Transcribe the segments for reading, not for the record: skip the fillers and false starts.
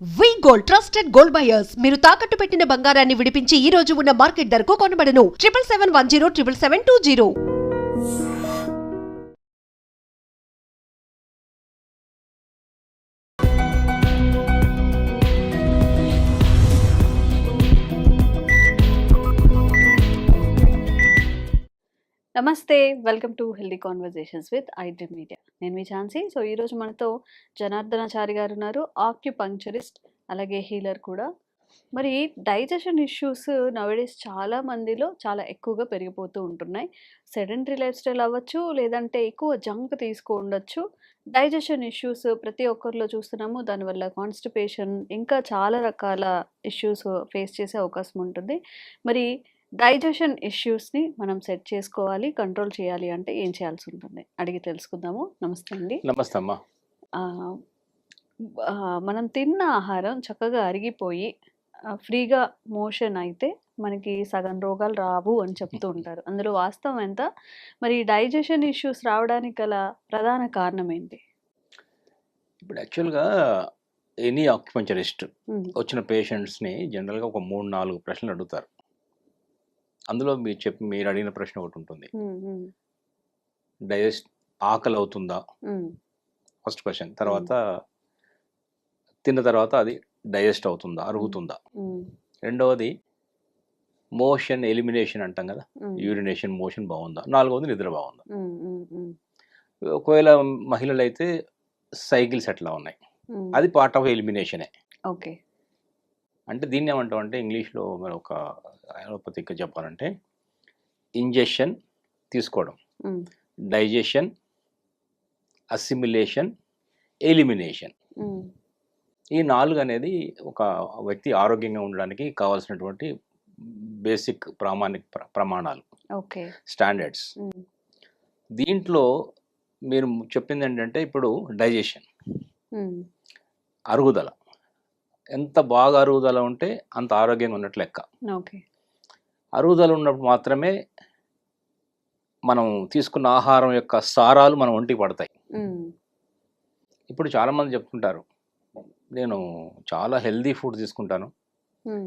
వి gold trusted gold buyers మీరు తాకట్టు పెట్టిన బంగారాన్ని విడిపించి ఈ రోజు ఉన్న మార్కెట్ ధరకు కొనబడను 7771077720. నమస్తే, welcome to healthy conversations with iDream media. నేను మీ ఝాన్సీ. సో ఈరోజు మనతో జనార్దనాచారి గారు ఉన్నారు, ఆక్యుపంక్చరిస్ట్ అలాగే హీలర్ కూడా. మరి డైజెషన్ ఇష్యూస్ నవడేస్ చాలా మందిలో చాలా ఎక్కువగా పెరిగిపోతూ ఉంటున్నాయి. సెడెంటరీ లైఫ్ స్టైల్ అవ్వచ్చు, లేదంటే ఎక్కువ జంక్ ఉండొచ్చు. డైజెషన్ ఇష్యూస్ ప్రతి ఒక్కరిలో చూస్తున్నాము. దానివల్ల కాన్స్టిపేషన్ ఇంకా చాలా రకాల ఇష్యూస్ ఫేస్ చేసే అవకాశం ఉంటుంది. మరి డైజెషన్ ఇష్యూస్ని మనం సెట్ చేసుకోవాలి, కంట్రోల్ చేయాలి అంటే ఏం చేయాల్సి ఉంటుంది అడిగి తెలుసుకుందాము. నమస్తే అండి. నమస్తే అమ్మా. ఆ, మనం తిన్న ఆహారం చక్కగా అరిగిపోయి ఫ్రీగా మోషన్ అయితే మనకి సగం రోగాలు రావు అని చెప్తూ ఉంటారు. అందులో వాస్తవం ఎంత? మరి డైజెషన్ ఇష్యూస్ రావడానికి గల ప్రధాన కారణం ఏంటి? ఇప్పుడు యాక్చువల్గా ఎనీ ఆక్యుపంచరిస్ట్ వచ్చిన పేషెంట్స్ని జనరల్గా ఒక 3-4 ప్రశ్నలు అడుగుతారు. అందులో మీరు అడిగిన ప్రశ్న ఒకటి ఉంటుంది, డైజెస్ట్ ఆకలి అవుతుందా ఫస్ట్ క్వశ్చన్. తర్వాత తిన్న తర్వాత అది డైజెస్ట్ అవుతుందా, అరుగుతుందా. రెండవది మోషన్ ఎలిమినేషన్ అంటాం కదా, యూరినేషన్ మోషన్ బాగుందా. నాలుగవది నిద్ర బాగుందా. ఒకవేళ మహిళలు అయితే సైకిల్స్ ఎట్లా ఉన్నాయి, అది పార్ట్ ఆఫ్ ఎలిమినేషనే. ఓకే. అంటే దీన్ని ఏమంటాం అంటే ఇంగ్లీష్లో మరి ఒక అలోపతిగా చెప్పాలంటే ఇంజెక్షన్ తీసుకోవడం, డైజెషన్, అసిమిలేషన్, ఎలిమినేషన్. ఈ 4 అనేది ఒక వ్యక్తి ఆరోగ్యంగా ఉండడానికి కావాల్సినటువంటి బేసిక్ ప్రమాణాలు, ఓకే, స్టాండర్డ్స్. దీంట్లో మీరు చెప్పింది ఏంటంటే ఇప్పుడు డైజెషన్, అరుగుదల. ఎంత బాగా అరుగుదల ఉంటే అంత ఆరోగ్యంగా ఉన్నట్లు లెక్క. ఓకే. అరుగుదల ఉన్నప్పుడు మాత్రమే మనం తీసుకున్న ఆహారం యొక్క సారాలు మన ఒంటికి పడతాయి. ఇప్పుడు చాలామంది చెప్తుంటారు, నేను చాలా హెల్దీ ఫుడ్ తీసుకుంటాను,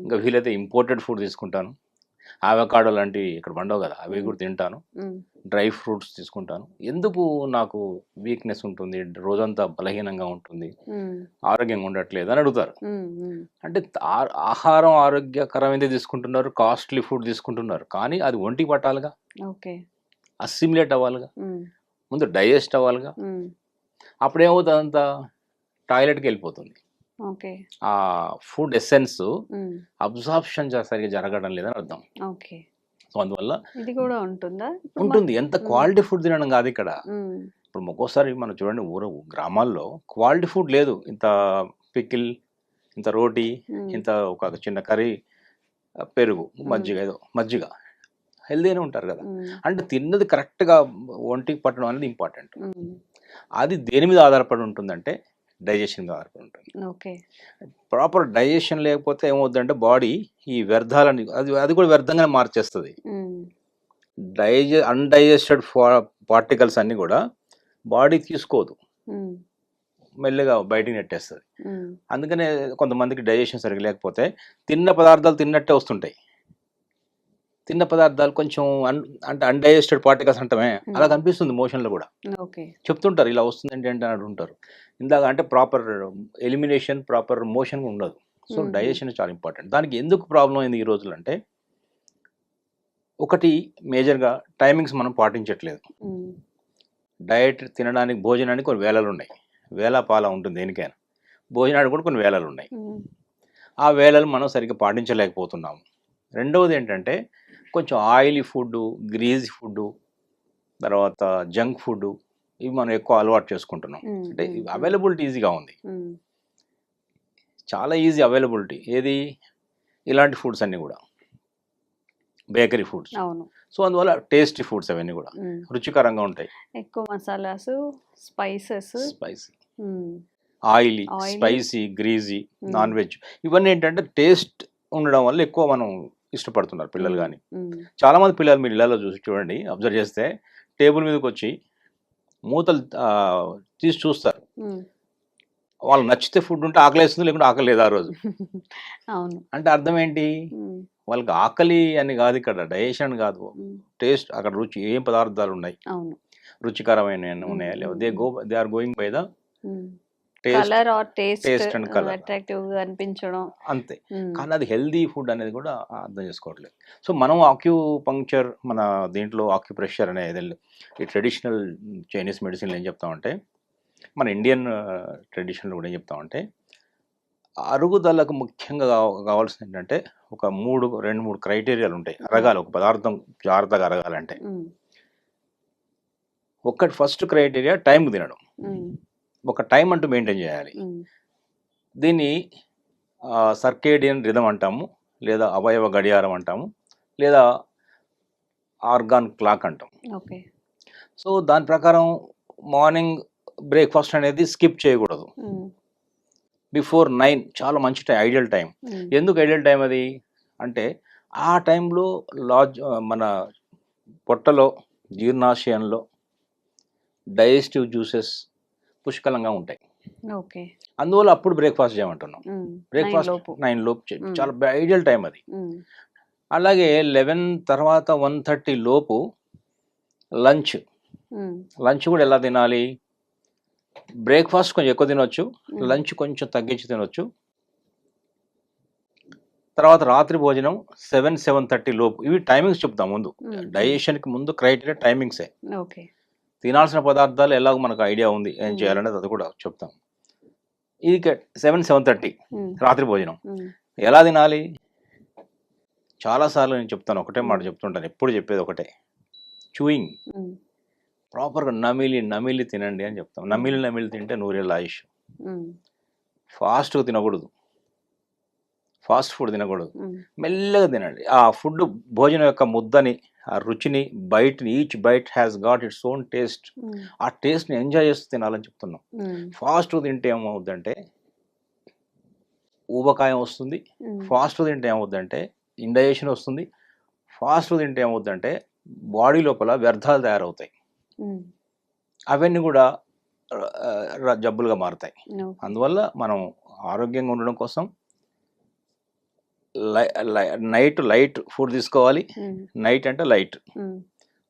ఇంకా వీలైతే ఇంపోర్టెడ్ ఫుడ్ తీసుకుంటాను, అవకాడో లాంటివి ఇక్కడ పండవు కదా అవి కూడా తింటాను, డ్రై ఫ్రూట్స్ తీసుకుంటాను, ఎందుకు నాకు వీక్నెస్ ఉంటుంది, రోజంతా బలహీనంగా ఉంటుంది, ఆరోగ్యంగా ఉండట్లేదు అని అడుగుతారు. అంటే ఆహారం ఆరోగ్యకరమైనది తీసుకుంటున్నారు, కాస్ట్లీ ఫుడ్ తీసుకుంటున్నారు, కానీ అది ఒంటికి పట్టాలిగా, అసిమిలేట్ అవ్వాలిగా, ముందు డైజెస్ట్ అవ్వాలిగా. అప్పుడేమవుతుంది, అంతా టాయిలెట్కి వెళ్ళిపోతుంది. ఆ ఫుడ్ ఎసెన్స్ అబ్జార్ప్షన్ సరిగ్గా జరగడం లేదని అర్థం. సో అందువల్ల ఇది కూడా ఉంటుందా? ఉంటుంది. ఎంత క్వాలిటీ ఫుడ్ తినడం కాదు ఇక్కడ. ఇప్పుడు ఒక్కోసారి మనం చూడండి, గ్రామాల్లో క్వాలిటీ ఫుడ్ లేదు, ఇంత పికిల్, ఇంత రోటీ, ఇంత ఒక చిన్న కర్రీ, పెరుగు, మజ్జిగ, ఏదో మజ్జిగ, హెల్దీగానే ఉంటారు కదా. అంటే తిన్నది కరెక్ట్గా ఒంటికి పట్టడం అనేది ఇంపార్టెంట్. అది దేని మీద ఆధారపడి ఉంటుందంటే డైజెషన్ మీద ఆధారపడి ఉంటుంది. ప్రాపర్ డైజెషన్ లేకపోతే ఏమవుతుందంటే బాడీ ఈ వ్యర్థాలని అది కూడా వ్యర్థంగానే మార్చేస్తుంది. అన్డైజెస్టెడ్ పార్టికల్స్ అన్ని కూడా బాడీ తీసుకోదు, మెల్లగా బయటికి నెట్టేస్తుంది. అందుకనే కొంతమందికి డైజెషన్ సరిగ్గా లేకపోతే తిన్న పదార్థాలు తిన్నట్టే వస్తుంటాయి. తిన్న పదార్థాలు కొంచెం అంటే అన్డైజెస్టెడ్ పార్టికల్స్ అంటామే, అలా కనిపిస్తుంది మోషన్లో కూడా. చెప్తుంటారు ఇలా వస్తుంది ఏంటి అంటే అంటుంటారు. ఇందాక అంటే ప్రాపర్ ఎలిమినేషన్, ప్రాపర్ మోషన్ ఉండదు. సో డైజెషన్ చాలా ఇంపార్టెంట్. దానికి ఎందుకు ప్రాబ్లం అయింది ఈ రోజులు అంటే, ఒకటి మేజర్గా టైమింగ్స్ మనం పాటించట్లేదు. డయట్ తినడానికి, భోజనానికి కొన్ని వేళలు ఉన్నాయి, వేళ పాల ఉంటుంది దేనికైనా. భోజనానికి కూడా కొన్ని వేళలు ఉన్నాయి, ఆ వేళలు మనం సరిగ్గా పాటించలేకపోతున్నాము. రెండవది ఏంటంటే కొంచెం ఆయిలీ ఫుడ్, గ్రీజీ ఫుడ్, తర్వాత జంక్ ఫుడ్, ఇవి మనం ఎక్కువ అలవాటు చేసుకుంటున్నాం. అంటే అవైలబిలిటీ ఈజీగా ఉంది, చాలా ఈజీ అవైలబిలిటీ. ఏది? ఇలాంటి ఫుడ్స్ అన్నీ కూడా బేకరీ ఫుడ్స్. సో అందువల్ల టేస్టీ ఫుడ్స్ అవన్నీ కూడా రుచికరంగా ఉంటాయి. ఎక్కువ masalas, spicy, oily, spicy, greasy, non veg, ఇవన్నీ ఏంటంటే టేస్ట్ ఉండడం వల్ల ఎక్కువ మనం ఇష్టపడుతున్నారు పిల్లలు. కానీ చాలా మంది పిల్లలు మీరు ఇళ్ళలో చూడండి, అబ్జర్వ్ చేస్తే టేబుల్ మీదకి వచ్చి మూతలు తీసి చూస్తారు, వాళ్ళకి నచ్చితే ఫుడ్ ఉంటే ఆకలేస్తుంది, లేకుంటే ఆకలి లేదు ఆ రోజు. అవును. అంటే అర్థం ఏంటి? హ్మ్. వాళ్ళకి ఆకలి అని కాదు, ఇక్కడ డైజెషన్ కాదు, హ్మ్. టేస్ట్, అక్కడ రుచి ఏం పదార్థాలు ఉన్నాయి, అవును. రుచికరమైన హ్మ్. ఉన్నాయా లేవా, hmm. They are going by the hmm. Taste, colour or taste taste and colour, అట్రాక్టివ్‌గా అనిపించడం. అంతే. హ్మ్. కానీ అది హెల్దీ ఫుడ్ అనేది కూడా అర్థం చేసుకోవట్లేదు. సో మనం ఆక్యుపంక్చర్, మన దీంట్లో ఆక్యుప్రెషర్ అనేది, ఈ ట్రెడిషనల్ చైనీస్ మెడిసిన్లో ఏం చెప్తామంటే, మన ఇండియన్ ట్రెడిషన్లో కూడా ఏం చెప్తామంటే, అరుగుదలకు ముఖ్యంగా కావాల్సింది ఏంటంటే ఒక 2-3 క్రైటీరియాలు ఉంటాయి అరగాలి, ఒక పదార్థం జాగ్రత్తగా అరగాలంటే. హ్మ్. ఒకటి ఫస్ట్ క్రైటీరియా టైం తినడం. హ్మ్. ఒక టైం అంటూ మెయింటైన్ చేయాలి. హ్మ్. దీన్ని సర్కేడియన్ రిథమ్ అంటాము, లేదా అవయవ గడియారం అంటాము, లేదా ఆర్గాన్ క్లాక్ అంటాం. ఓకే. సో దాని ప్రకారం మార్నింగ్ బ్రేక్ఫాస్ట్ అనేది స్కిప్ చేయకూడదు. హ్మ్. బిఫోర్ 9 చాలా మంచి టైం, ఐడియల్ టైం. హ్మ్. ఎందుకు ఐడియల్ టైం అది అంటే, ఆ టైంలో మన పొట్టలో, జీర్ణాశయంలో డైజెస్టివ్ జ్యూసెస్ పుష్కలంగా ఉంటాయి. ఓకే. అందువల్ల అప్పుడు బ్రేక్ఫాస్ట్ చేయమంటున్నాం. హ్మ్. 9 బ్రేక్ఫాస్ట్ లోపు. 9 లోపు హ్మ్. చాలా ఐడియల్ టైం అది. హ్మ్. అలాగే 11 తర్వాత 1:30 లోపు లంచ్. హ్మ్. లంచ్ కూడా ఎలా తినాలి? బ్రేక్ఫాస్ట్ కొంచెం ఎక్కువ తినొచ్చు, హ్మ్. లంచ్ కొంచెం తగ్గించి తినొచ్చు. తర్వాత రాత్రి భోజనం 7-7:30 లోపు. ఇవి టైమింగ్స్ చెప్తాం ముందు. హ్మ్. డైజెషన్కి ముందు క్రైటీరియా టైమింగ్సే. ఓకే. తినాల్సిన పదార్థాలు ఎలాగో మనకు ఐడియా ఉంది, ఏం హ్మ్. చేయాలనేది అది కూడా చెప్తాం. ఇది 7-7:30 హ్మ్. రాత్రి భోజనం. హ్మ్. ఎలా తినాలి? చాలాసార్లు నేను చెప్తాను, ఒకటే మాట హ్మ్. చెప్తుంటాను, ఎప్పుడు చెప్పేది ఒకటే, చూయింగ్. హ్మ్. ప్రాపర్గా నమిలి తినండి అని చెప్తాం. నమిలి తింటే 100 ఏళ్ళ ఆయుష్. హ్మ్. ఫాస్ట్గా తినకూడదు, ఫాస్ట్ ఫుడ్ తినకూడదు, హ్మ్. మెల్లగా తినండి. ఆ ఫుడ్, భోజనం యొక్క ముద్దని, ఆ రుచిని, బైట్ని, each bite has got its own taste. Hmm. ఆ టేస్ట్ని ఎంజాయ్ చేస్తూ తినాలని చెప్తున్నాం. హ్మ్. ఫాస్ట్గా తింటే ఏమవుద్దంటే ఊబకాయం వస్తుంది, హ్మ్. ఫాస్ట్గా తింటే ఏమవుద్దంటే ఇండైజెషన్ వస్తుంది, ఫాస్ట్గా తింటే ఏమవుద్దంటే బాడీ లోపల వ్యర్థాలు తయారవుతాయి, హ్మ్. అవన్నీ కూడా జబ్బులుగా మారుతాయి. ఓకే. అందువల్ల మనం ఆరోగ్యంగా ఉండడం కోసం నైట్ లైట్ ఫుడ్ తీసుకోవాలి. హ్మ్. నైట్ అంటే లైట్, హ్మ్.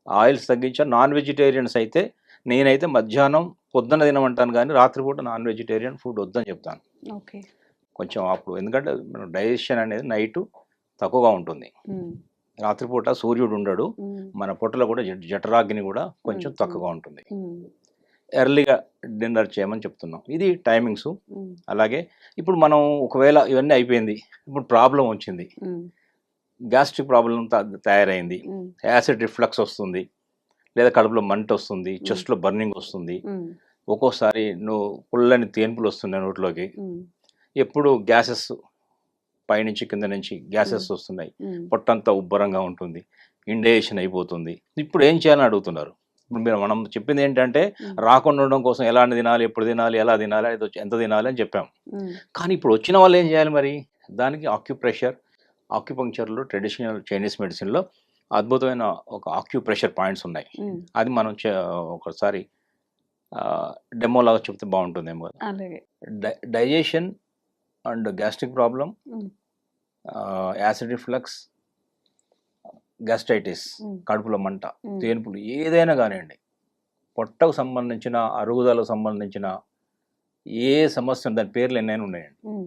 ఆయిల్స్ తగ్గించాలి. నాన్ వెజిటేరియన్స్ అయితే, నేనైతే మధ్యాహ్నం పొద్దున్న తినమంటాను, కానీ రాత్రిపూట నాన్ వెజిటేరియన్ ఫుడ్ వద్దని చెప్తాను. ఓకే. కొంచెం అప్పుడు, ఎందుకంటే డైజెషన్ అనేది నైట్ తక్కువగా ఉంటుంది, హ్మ్. రాత్రిపూట సూర్యుడు ఉండడు, హ్మ్. మన పొట్టలో కూడా జఠరాగ్ని కూడా హ్మ్. కొంచెం హ్మ్. తక్కువగా ఉంటుంది. హ్మ్. ఎర్లీగా డిన్నర్ చేయమని చెప్తున్నాం. ఇది టైమింగ్స్. హ్మ్. అలాగే ఇప్పుడు మనం ఒకవేళ ఇవన్నీ అయిపోయింది, ఇప్పుడు ప్రాబ్లం వచ్చింది, హ్మ్. గ్యాస్ట్రిక్ ప్రాబ్లం తయారైంది, హ్మ్. యాసిడ్ రిఫ్లక్స్ వస్తుంది, లేదా కడుపులో మంట వస్తుంది, హ్మ్. చెస్ట్లో బర్నింగ్ వస్తుంది, హ్మ్. ఒక్కోసారి పుల్లని తేన్పులు వస్తున్నాయి నోట్లోకి, హ్మ్. ఎప్పుడు గ్యాసెస్ పైనుంచి కింద నుంచి హ్మ్. గ్యాసెస్ వస్తున్నాయి, హ్మ్. పొట్టంతా ఉబ్బరంగా ఉంటుంది, ఇండైజెషన్ అయిపోతుంది. ఇప్పుడు ఏం చేయాలని అడుగుతున్నారు. ఇప్పుడు మనం చెప్పింది ఏంటంటే, హ్మ్. రాకుండా ఉండడం కోసం ఎలాంటి తినాలి, ఎప్పుడు తినాలి, ఎలా తినాలి, ఎంత తినాలి అని చెప్పాం. హ్మ్. కానీ ఇప్పుడు వచ్చిన వాళ్ళు ఏం చేయాలి మరి? దానికి ఆక్యుపంక్చర్లో, ట్రెడిషనల్ చైనీస్ మెడిసిన్లో అద్భుతమైన ఒక ఆక్యుప్రెషర్ పాయింట్స్ ఉన్నాయి. హ్మ్. అది మనం ఒకసారి డెమో లాగా చెప్తే బాగుంటుందేమో కదా. అలాగే. డైజెషన్ అండ్ గ్యాస్ట్రిక్ ప్రాబ్లం, హ్మ్. యాసిడ్ రిఫ్లక్స్, గ్యాస్ట్రైటిస్, హ్మ్. కడుపులో మంట, హ్మ్. తేన్పులు, ఏదైనా కానివ్వండి, పొట్టకు సంబంధించిన, అరుగుదలకు సంబంధించిన ఏ సమస్య, దాని పేర్లు ఎన్నైనా ఉన్నాయండి. హ్మ్.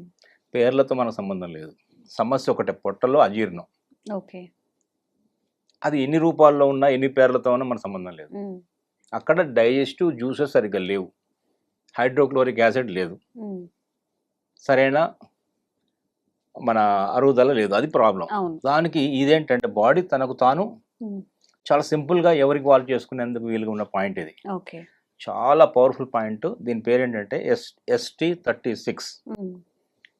పేర్లతో మనకు సంబంధం లేదు. సమస్య ఒకటే, పొట్టలో అజీర్ణం. ఓకే. అది ఎన్ని రూపాల్లో ఉన్నా, ఎన్ని పేర్లతో ఉన్నా మన సంబంధం లేదు. హ్మ్. అక్కడ డైజెస్టివ్ జ్యూసెస్ సరిగ్గా లేవు, హైడ్రోక్లోరిక్ యాసిడ్ లేదు, హ్మ్. సరైన మన అరుగుదల లేదు, అది ప్రాబ్లం. అవును. దానికి ఇదేంటంటే, బాడీ తనకు తాను హ్మ్. చాలా సింపుల్గా ఎవరికి వాళ్ళు చేసుకునేందుకు వీలుగా ఉన్న పాయింట్ ఇది. ఓకే. చాలా పవర్ఫుల్ పాయింట్. దీని పేరు ఏంటంటే ST36. హ్మ్.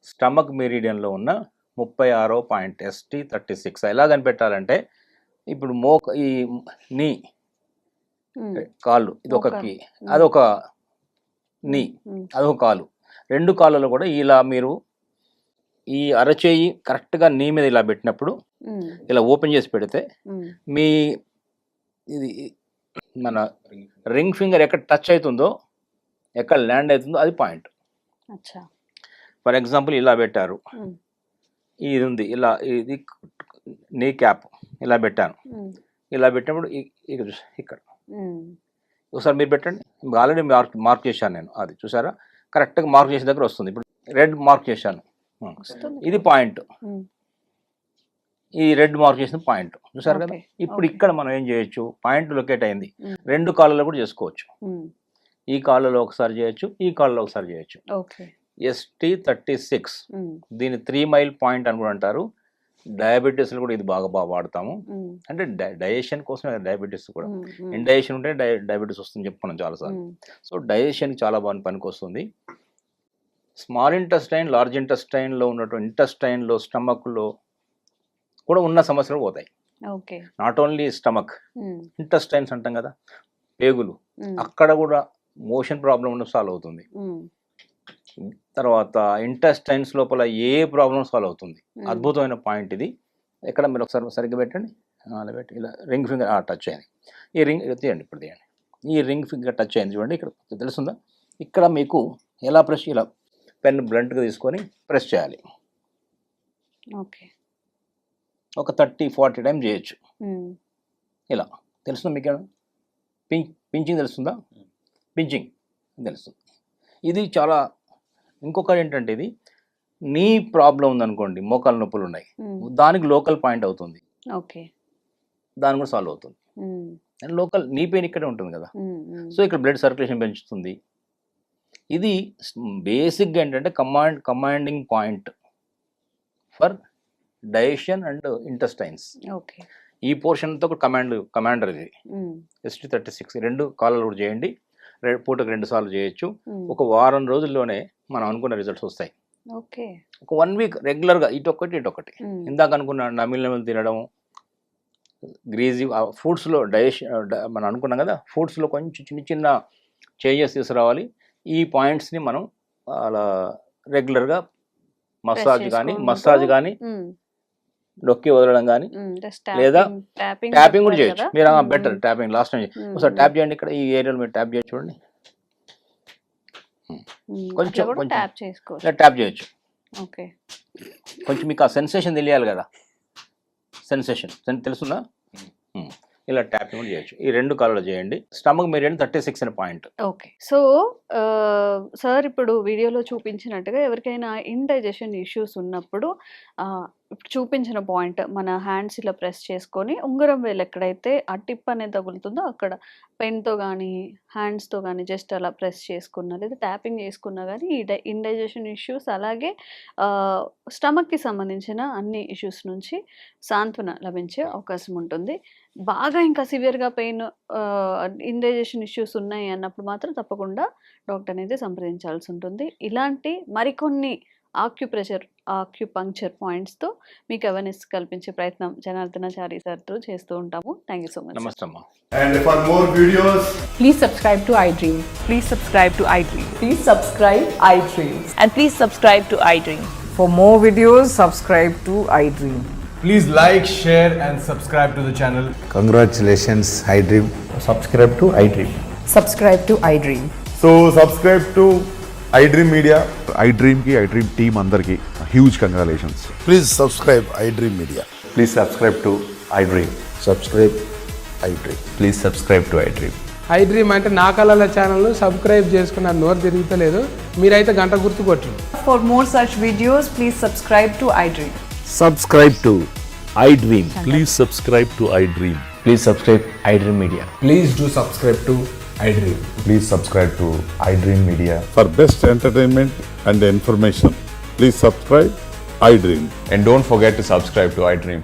స్టమక్ మెరిడియన్లో ఉన్న 36వ పాయింట్ ST36. ఎలా కనిపెట్టాలంటే, ఇప్పుడు ఈ నీ హ్మ్. కాళ్ళు, ఇదొక మోకాలు. కీ, హ్మ్. అదొక నీ, హ్మ్. హ్మ్. అదొక కాలు. 2 కాళ్ళలో కూడా ఇలా మీరు ఈ అరచేయి కరెక్ట్గా నీ మీద ఇలా పెట్టినప్పుడు, హ్మ్. ఇలా ఓపెన్ చేసి పెడితే, హ్మ్. మీ ఇది మన రింగ్ ఫింగర్ ఎక్కడ టచ్ అవుతుందో, ఎక్కడ ల్యాండ్ అవుతుందో అది పాయింట్. అచ్చా. ఫర్ ఎగ్జాంపుల్ ఇలా పెట్టారు, ఉమ్, ఇది ఉంది, ఇలా ఇది నీ క్యాప్ ఇలా పెట్టాను, ఉమ్, ఇలా పెట్టినప్పుడు ఇక్కడ ఉమ్, ఒకసారి మీరు పెట్టండి. ఆల్రెడీ మార్క్ చేశాను నేను, అది చూసారా కరెక్ట్గా మార్క్ చేసిన దగ్గర వస్తుంది. ఇప్పుడు రెడ్ మార్క్ చేశాను, వస్తుంది. ఇది పాయింట్, ఉమ్, ఈ రెడ్ మార్క్ చేసిన పాయింట్ చూసారు కదా. ఓకే, ఇప్పుడు ఓకే. ఇక్కడ మనం ఏం చేయొచ్చు, పాయింట్ లొకేట్ అయింది, ఉమ్, 2 కాళ్ళలో కూడా చేసుకోవచ్చు. ఉమ్, ఈ కాళ్ళలో ఒకసారి చేయొచ్చు, ఈ కాళ్ళలో ఒకసారి చేయొచ్చు. ఓకే. ST36 ఉమ్, దీన్ని 3 మైల్ పాయింట్ అని కూడా అంటారు. డయాబెటీస్లో కూడా ఇది బాగా వాడతాము. ఉమ్, అంటే డైజెషన్ కోసం డయాబెటీస్ కూడా, ఉమ్, ఉమ్, ఇండైజెషన్ ఉంటే డయాబెటీస్ వస్తుందని చెప్పుకున్నాం చాలాసార్లు. ఉమ్, సో డైజెషన్కి చాలా బాగా పనికి వస్తుంది. స్మాల్ ఇంటెస్టైన్, లార్జ్ ఇంటెస్టైన్లో ఉన్నటువంటి ఇంటెస్టైన్లో, స్టమక్లో కూడా ఉన్న సమస్యలు పోతాయి. Okay. Not only stomach, um, intestines అంటాం కదా, పేగులు, ఉమ్, అక్కడ కూడా మోషన్ ప్రాబ్లం ఉన్న సాల్వ్ అవుతుంది. ఉమ్, తర్వాత ఇంటెస్టైన్స్ లోపల ఏ ప్రాబ్లం సాల్వ్ అవుతుంది. ఉమ్, అద్భుతమైన పాయింట్ ఇది. ఎక్కడ మీరు ఒకసారి సరిగ్గా పెట్టండి, అలా పెట్టి ఇలా రింగ్ ఫింగర్ టచ్ అయింది. ఈ రింగ్ తీయండి, ఇప్పుడు తీయండి. ఈ రింగ్ ఫింగర్ టచ్ అయింది చూడండి, ఇక్కడ తెలుస్తుందా. ఇక్కడ మీకు ఎలా ప్రెస్, ఇలా పెన్ బ్లంట్గా తీసుకొని ప్రెస్ చేయాలి. ఓకే. ఒక 30-40 టైం చేయొచ్చు. ఉమ్, ఇలా తెలుస్తుందా మీకు? పించింగ్ తెలుస్తుందా? పించింగ్ తెలుస్తుంది. ఇది చాలా. ఇంకొకటి ఏంటంటే, ఇది నీ ప్రాబ్లం ఉందనుకోండి, మోకాలు నొప్పులు ఉన్నాయి, ఉమ్, దానికి లోకల్ పాయింట్ అవుతుంది, ఓకే. దాని కూడా సాల్వ్ అవుతుంది. ఉమ్, అండ్ లోకల్ నీ పెయిన్ ఇక్కడే ఉంటుంది కదా, ఉమ్, ఉమ్, సో ఇక్కడ బ్లడ్ సర్క్యులేషన్ పెంచుతుంది. ఇది బేసిక్గా ఏంటంటే commanding point for digestion and intestines. Okay. ఈ పోర్షన్తో కమాండర్ ఇది ఉమ్, ST36. 2 కాలాలు కూడా చేయండి, పూటకు 2 సార్లు చేయొచ్చు. ఉమ్, ఒక వారం రోజుల్లోనే మనం అనుకున్న రిజల్ట్స్ వస్తాయి. ఓకే. ఒక 1 వీక్ రెగ్యులర్గా ఇటొకటి ఉమ్, ఇందాక అనుకున్న నమిలి తినడం, గ్రీజీ ఫుడ్స్లో డైజెషన్ మనం అనుకున్నాం కదా, ఫుడ్స్లో కొంచెం చిన్న చిన్న చేంజెస్ తీసుకురావాలి. ఈ పాయింట్స్ని మనం అలా రెగ్యులర్గా మసాజ్ కానీ ఉమ్, నొక్కి వదలడం కానీ, ఉమ్, just లేదా tapping ట్యాపింగ్ కూడా చెప్పారు చేయొచ్చు. కదా. మీరు ఉమ్, బెటర్ ట్యాపింగ్ లాస్ట్ టైం ఉమ్, ఒకసారి ట్యాప్ చేయండి. ఇక్కడ ఈ ఏరియాలో మీరు ట్యాప్ చేయొచ్చు చూడండి, ఉమ్, కొంచెం అట్లా కూడా కొంచెం ట్యాప్ చేసుకోవచ్చు. ఇలా ట్యాప్ చేయొచ్చు. ఓకే. కొంచెం మీకు ఆ సెన్సేషన్ తెలియాలి కదా, సెన్సేషన్ తెలుస్తుందా? ఇలా ట్యాపింగ్ కూడా చేయొచ్చు. ఈ 2 కాళ్ళలో చేయండి. స్టమక్ మీరు 36 అనే పాయింట్. ఓకే. సో సార్ ఇప్పుడు వీడియోలో చూపించినట్టుగా ఎవరికైనా ఇండైజెషన్ ఇష్యూస్ ఉన్నప్పుడు ఇప్పుడు చూపించిన పాయింట్ మన హ్యాండ్స్ ఇలా ప్రెస్ చేసుకొని ఉంగరం వేలు ఎక్కడైతే ఆ టిప్ అనేది తగులుతుందో అక్కడ పెన్తో కానీ హ్యాండ్స్తో కానీ జస్ట్ అలా ప్రెస్ చేసుకున్నా లేదా ట్యాపింగ్ చేసుకున్నా కానీ ఈ ఇండైజెషన్ ఇష్యూస్ అలాగే స్టమక్కి సంబంధించిన అన్ని ఇష్యూస్ నుంచి సాంత్వన లభించే అవకాశం ఉంటుంది. బాగా ఇంకా సివియర్గా పెయిన్ ఇండైజెషన్ ఇష్యూస్ ఉన్నాయి అన్నప్పుడు మాత్రం తప్పకుండా డాక్టర్ అనేది సంప్రదించాల్సి ఉంటుంది. ఇలాంటి మరికొన్ని ఆక్యుపంక్చర్ పాయింట్స్తో మీకు అవేర్నెస్ కల్పించే ప్రయత్నం జనార్దనాచారి సార్తో చేస్తూ ఉంటాము. Thank you so much. నమస్తే అమ్మా. And for more videos, Please subscribe to iDream. Please subscribe to iDream. Please subscribe iDream. And please subscribe to iDream. For more videos, subscribe to iDream. please like, share and subscribe to the channel. Congratulations, iDream. Subscribe to iDream. Subscribe to iDream. So subscribe to iDream Media. iDream ki iDream team andarki huge congratulations. Please subscribe iDream Media. Please subscribe to iDream. Subscribe iDream. Please subscribe to iDream. iDream అంటే నా కళల channel subscribe చేసుకున్న నోరు తిరుగుతలేదు, మీరైతే గంట గుర్తు కొట్టండి. For more such videos, please subscribe to iDream. Subscribe to iDream. Please subscribe to iDream. Please subscribe iDream Media. Please do subscribe to iDream. Please subscribe to iDream Media. For best entertainment and information, please subscribe iDream. And don't forget to subscribe to iDream.